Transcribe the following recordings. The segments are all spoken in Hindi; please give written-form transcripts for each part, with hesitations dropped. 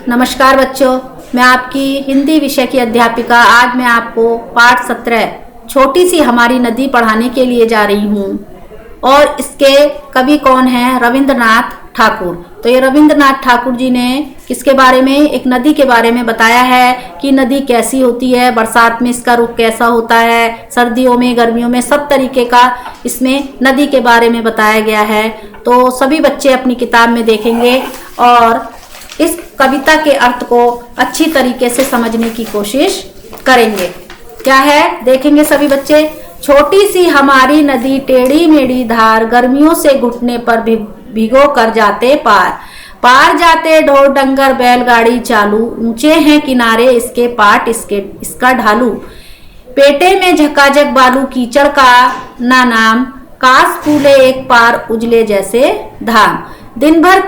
नमस्कार बच्चों, मैं आपकी हिंदी विषय की अध्यापिका। आज मैं आपको पाठ 17 छोटी सी हमारी नदी पढ़ाने के लिए जा रही हूँ। और इसके कवि कौन हैं? रविंद्रनाथ ठाकुर। तो ये रविंद्रनाथ ठाकुर जी ने किसके बारे में? एक नदी के बारे में बताया है कि नदी कैसी होती है, बरसात में इसका रुख कैसा होता है, सर्दियों में गर्मियों में सब तरीके का इसमें नदी के बारे में बताया गया है। तो सभी बच्चे अपनी किताब में देखेंगे और इस कविता के अर्थ को अच्छी तरीके से समझने की कोशिश करेंगे। क्या है देखेंगे सभी बच्चे। छोटी सी हमारी नदी टेढ़ी मेढ़ी धार, गर्मियों से घुटने पर भिगो कर जाते पार। पार जाते ढोर डंगर बैलगाड़ी चालू, ऊंचे हैं किनारे इसके पाट इसका ढालू। पेटे में झकाझक बालू कीचड़ का ना नाम, कास फूले एक पार उजले जैसे धाम। दिन भर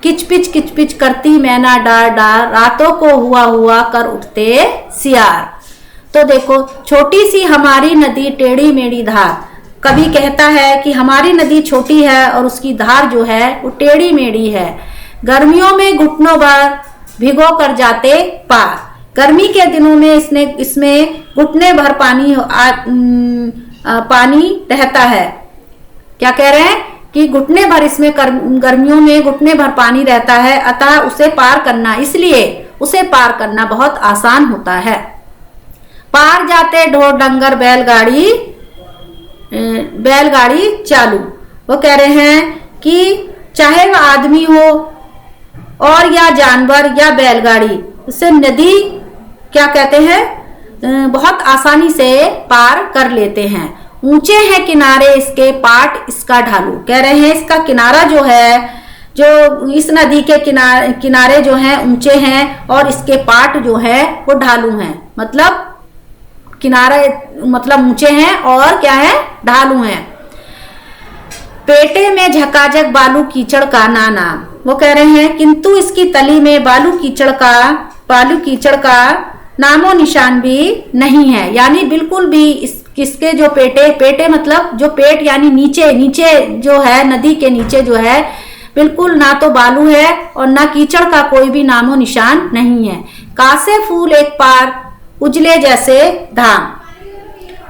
किचपिच करती मैना डार डार, रातों को हुआ कर उठते सियार। तो देखो, छोटी सी हमारी नदी टेढ़ी मेढ़ी धार। कवि कहता है कि हमारी नदी छोटी है और उसकी धार जो है वो टेढ़ी मेढ़ी है। गर्मियों में घुटनों भर भिगो कर जाते पार। गर्मी के दिनों में इसमें घुटने भर पानी रहता है। क्या कह रहे हैं कि घुटने भर इसमें गर्मियों में घुटने भर पानी रहता है, अतः उसे पार करना बहुत आसान होता है। पार जाते ढोर डंगर बैलगाड़ी चालू। वो कह रहे हैं कि चाहे वह आदमी हो और या जानवर या बैलगाड़ी, उससे नदी क्या कहते हैं बहुत आसानी से पार कर लेते हैं। ऊंचे हैं किनारे इसके पाट इसका ढालू। कह रहे हैं इसका किनारा जो है, जो इस नदी के किनारे जो हैं ऊंचे हैं और इसके पाट जो है वो ढालू हैं। मतलब किनारे मतलब ऊंचे हैं और क्या है, ढालू हैं। पेटे में झकाझक बालू कीचड़ का ना नाम। वो कह रहे हैं किंतु इसकी तली में बालू कीचड़ का नामो निशान भी नहीं है। यानी बिल्कुल भी किसके जो पेटे मतलब जो पेट यानी नीचे जो है, नदी के नीचे जो है बिल्कुल ना तो बालू है और ना कीचड़ का कोई भी नामो निशान नहीं है। कासे फूल एक पार उजले जैसे धाम।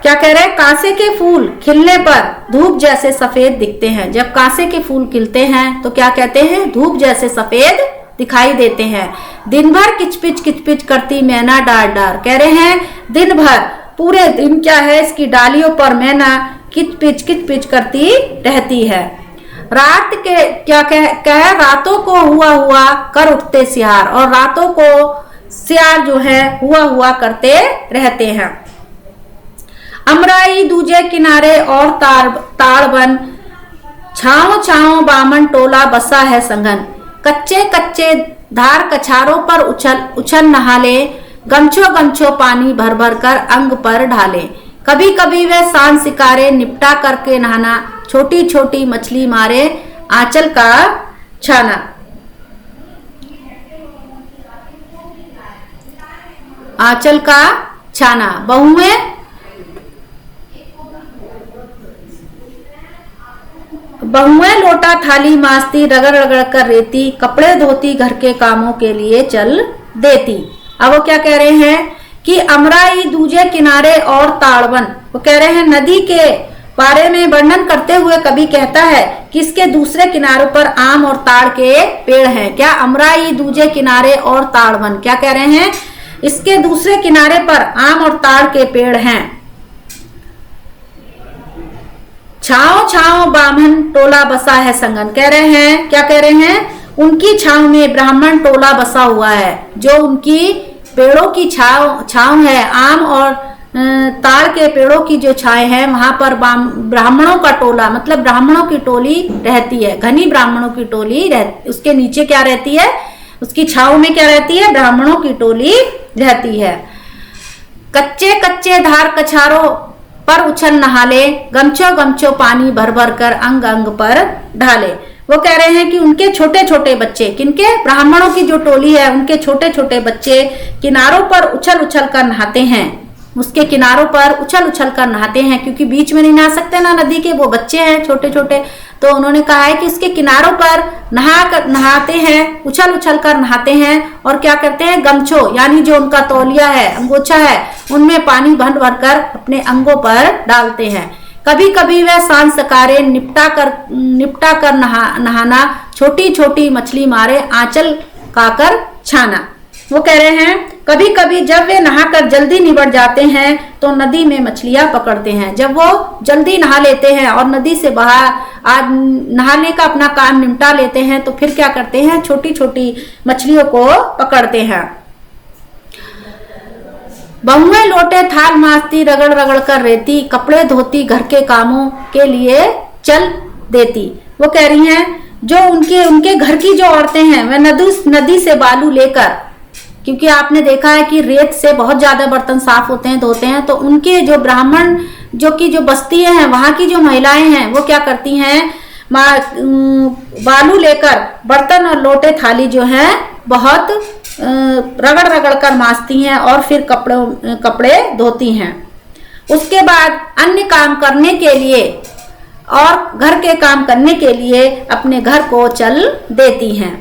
क्या कह रहे हैं? कांसे के फूल खिलने पर धूप जैसे सफेद दिखते हैं। जब कांसे के फूल खिलते हैं तो क्या कहते हैं? धूप जैसे सफेद दिखाई देते हैं। दिन भर किचपिच करती मैना डार डार। कह रहे हैं दिन भर पूरे दिन क्या है, इसकी डालियों पर मैना किचपिच करती रहती है। रात के क्या कह रातों को हुआ कर उठते सियार। और रातों को सियार जो है हुआ करते रहते हैं। अमराई दूजे किनारे और ताड़बन, छाँव बामन टोला बसा है संगन। कच्चे धार कछारों पर उछल नहाले, गमछो पानी भर कर अंग पर ढाले। कभी कभी वे सांझ शिकारे निपटा करके नहाना, छोटी मछली मारे आंचल का छाना। आंचल का छाना। बहुएं लोटा थाली मास्ती, रगड़ कर रेती, कपड़े धोती घर के कामों के लिए चल देती। अब वो क्या कह रहे हैं कि अमराई दूजे किनारे और ताड़वन। वो कह रहे हैं नदी के बारे में वर्णन करते हुए कवि कहता है कि इसके दूसरे किनारों पर आम और ताड़ के पेड़ हैं। क्या? अमराई दूजे किनारे और ताड़वन। क्या कह रहे हैं? इसके दूसरे किनारे पर आम और ताड़ के पेड़ हैं। छाँव बामन टोला बसा है संगन। कह रहे हैं क्या कह रहे हैं? उनकी छाँव में ब्राह्मण टोला बसा हुआ है। जो उनकी पेड़ों की छाँव है, आम और ताड़ के पेड़ों की जो छाए हैं, वहां पर ब्राह्मणों का टोला मतलब ब्राह्मणों की टोली रहती है। घनी ब्राह्मणों की टोली उसके नीचे क्या रहती है? उसकी छाव में क्या रहती है? ब्राह्मणों की टोली रहती है। कच्चे धार कछारों पर उछल नहाले, गमछो पानी भर कर अंग पर ढाले। वो कह रहे हैं कि उनके छोटे बच्चे, किनके? ब्राह्मणों की जो टोली है उनके छोटे बच्चे किनारों पर उछल कर नहाते हैं। उसके किनारों पर उछल उछल कर नहाते हैं, क्योंकि बीच में नहीं नहा सकते ना नदी के, वो बच्चे हैं छोटे छोटे। तो उन्होंने कहा है कि उसके किनारों पर नहाते हैं, उछल उछल कर नहाते हैं। और क्या करते हैं, गमछो यानी जो उनका तौलिया है, अंगोछा है, उनमें पानी भर भर कर अपने अंगों पर डालते हैं। कभी कभी वह सांझ सकारे निपटा कर नहाना, छोटी छोटी मछली मारे आंचल काकर छाना। वो कह रहे हैं कभी कभी जब वे नहाकर जल्दी निबट जाते हैं तो नदी में मछलियां पकड़ते हैं। जब वो जल्दी नहा लेते हैं और नदी से बाहर नहाने का अपना काम निपटा लेते हैं तो फिर क्या करते हैं, छोटी छोटी मछलियों को पकड़ते हैं। बहुएं लोटे थाल मांजती, रगड़ रगड़ कर रेती, कपड़े धोती, घर के कामों के लिए चल देती। वो कह रही हैं जो उनके घर की जो औरतें हैं वह नदी से बालू लेकर, क्योंकि आपने देखा है कि रेत से बहुत ज्यादा बर्तन साफ होते हैं, धोते हैं, तो उनके जो ब्राह्मण जो बस्ती हैं वहां की जो महिलाएं हैं वो क्या करती हैं, बालू लेकर बर्तन और लोटे थाली जो हैं बहुत रगड़ रगड़ कर मांजती हैं और फिर कपड़े धोती हैं। उसके बाद अन्य काम करने के लिए और घर के काम करने के लिए अपने घर को चल देती हैं।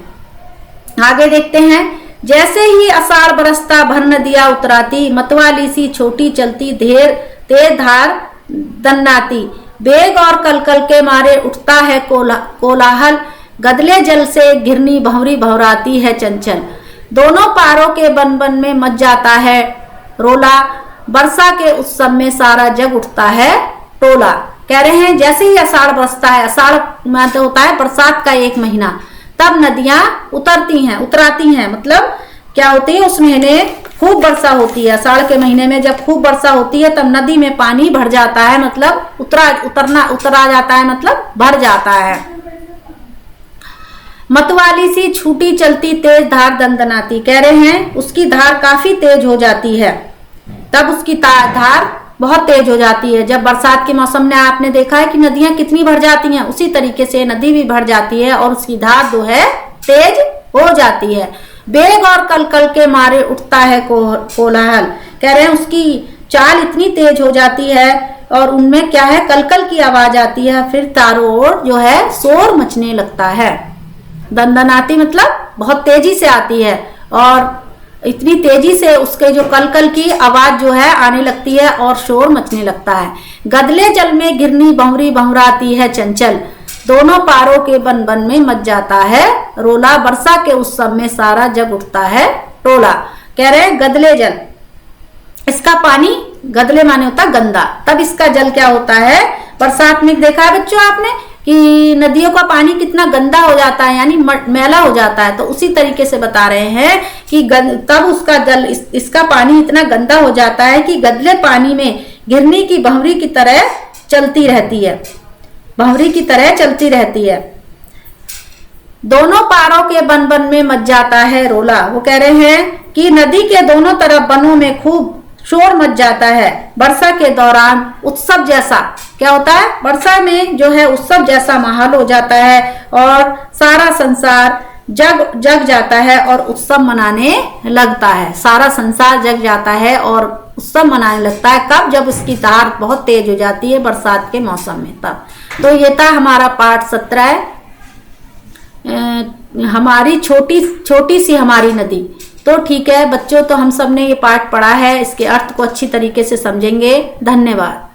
आगे देखते हैं, जैसे ही आषाढ़ बरसता भर नदियां उतराती, मतवाली सी छोटी चलती तेज धार दन्नाती, बेग और कलकल के मारे उठता है कोलाहल, गदले जल से घिरनी भंवरी भंवराती है चंचल, दोनों पारों के बन बन में मच जाता है रोला, बरसा के उत्सव में सारा जग उठता है टोला। कह रहे हैं जैसे ही आषाढ़ बरसता है, आषाढ़ में तो होता है बरसात का एक महीना, तब नदियां उतराती हैं, मतलब क्या होती है उस महीने खूब वर्षा होती है। आषाढ़ के महीने में जब खूब वर्षा होती है तब नदी में पानी भर जाता है, मतलब उतरा जाता है, मतलब भर जाता है। मतवाली सी छूटी चलती तेज धार दंदनाती, कह रहे हैं उसकी धार काफी तेज हो जाती है, तब उसकी धार बहुत तेज हो जाती है। जब बरसात के मौसम में आपने देखा है कि नदियां कितनी भर जाती हैं, उसी तरीके से नदी भी भर जाती है और उसकी धार जो है तेज हो जाती है। बेग और कलकल के मारे उठता है कोलाहल, कह रहे हैं उसकी चाल इतनी तेज हो जाती है और उनमें क्या है, कलकल की आवाज आती है, फिर चारों ओर जो है शोर मचने लगता है। दंदनाती मतलब बहुत तेजी से आती है और इतनी तेजी से उसके जो कलकल की आवाज जो है आने लगती है और शोर मचने लगता है। गदले जल में घिरनी भंवरी भंवराती है चंचल, दोनों पारों के बन बन में मच जाता है रोला, बरसा के उत्सव में सारा जग उठता है टोला। कह रहे हैं गदले जल, इसका पानी, गदले माने होता गंदा, तब इसका जल क्या होता है, बरसात में देखा है बच्चों आपने कि नदियों का पानी कितना गंदा हो जाता है, यानी मैला हो जाता है, तो उसी तरीके से बता रहे हैं कि तब उसका जल, इसका पानी इतना गंदा हो जाता है कि गदले पानी में घिरनी की भंवरी की तरह चलती रहती है, भंवरी की तरह चलती रहती है, दोनों पारों के बन बन में मच जाता है रोला। वो कह रहे हैं कि नदी के दोनों तरफ बनों में खूब शोर मच जाता है। वर्षा के दौरान उत्सव जैसा क्या होता है, वर्षा में जो है उत्सव जैसा माहौल हो जाता है और सारा संसार जग जाता है और उत्सव मनाने लगता है। सारा संसार जग जाता है और उत्सव मनाने लगता है, कब, जब उसकी धार बहुत तेज हो जाती है बरसात के मौसम में, तब। तो ये था हमारा पाठ 17, हमारी छोटी सी हमारी नदी। तो ठीक है बच्चों, तो हम सब ने ये पाठ पढ़ा है, इसके अर्थ को अच्छी तरीके से समझेंगे। धन्यवाद।